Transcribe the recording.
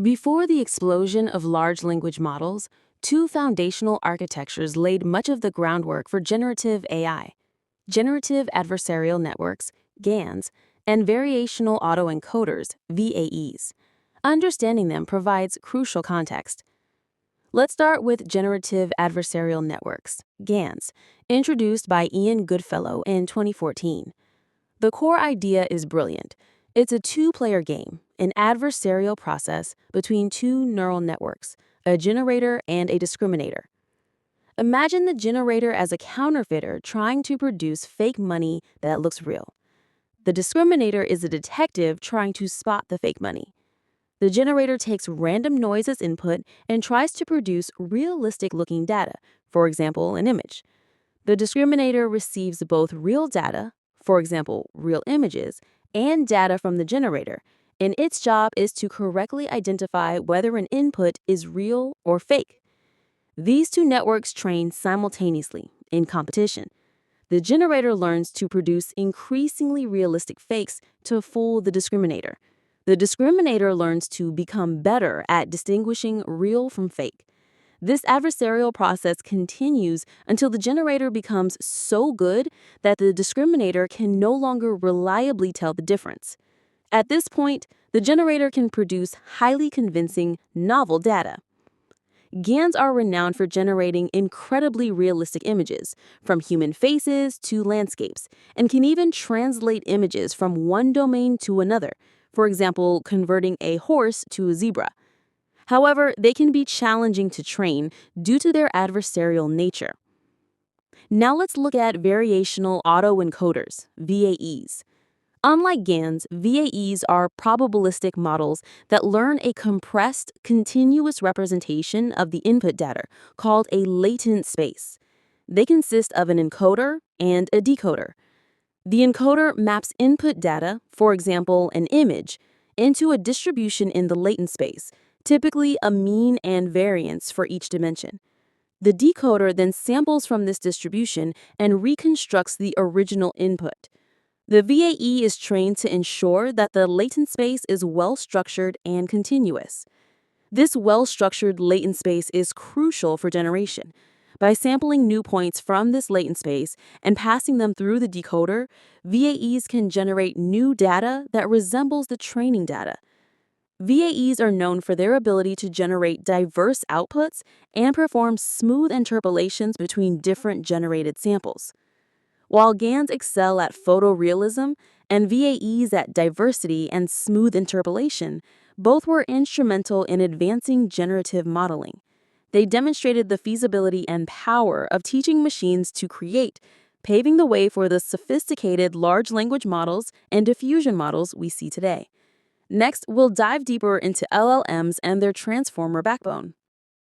Before the explosion of large language models, two foundational architectures laid much of the groundwork for generative AI: Generative Adversarial Networks, GANs, and Variational Autoencoders, VAEs. Understanding them provides crucial context. Let's start with Generative Adversarial Networks, GANs, introduced by Ian Goodfellow in 2014. The core idea is brilliant. It's a two-player game, an adversarial process between two neural networks, a generator and a discriminator. Imagine the generator as a counterfeiter trying to produce fake money that looks real. The discriminator is a detective trying to spot the fake money. The generator takes random noise as input and tries to produce realistic-looking data, for example, an image. The discriminator receives both real data, for example, real images, and data from the generator, and its job is to correctly identify whether an input is real or fake. These two networks train simultaneously, in competition. The generator learns to produce increasingly realistic fakes to fool the discriminator. The discriminator learns to become better at distinguishing real from fake. This adversarial process continues until the generator becomes so good that the discriminator can no longer reliably tell the difference. At this point, the generator can produce highly convincing, novel data. GANs are renowned for generating incredibly realistic images, from human faces to landscapes, and can even translate images from one domain to another, for example, converting a horse to a zebra. However, they can be challenging to train due to their adversarial nature. Now let's look at variational autoencoders, VAEs. Unlike GANs, VAEs are probabilistic models that learn a compressed, continuous representation of the input data, called a latent space. They consist of an encoder and a decoder. The encoder maps input data, for example, an image, into a distribution in the latent space, typically a mean and variance for each dimension. The decoder then samples from this distribution and reconstructs the original input. The VAE is trained to ensure that the latent space is well-structured and continuous. This well-structured latent space is crucial for generation. By sampling new points from this latent space and passing them through the decoder, VAEs can generate new data that resembles the training data. VAEs are known for their ability to generate diverse outputs and perform smooth interpolations between different generated samples. While GANs excel at photorealism and VAEs at diversity and smooth interpolation, both were instrumental in advancing generative modeling. They demonstrated the feasibility and power of teaching machines to create, paving the way for the sophisticated large language models and diffusion models we see today. Next, we'll dive deeper into LLMs and their transformer backbone.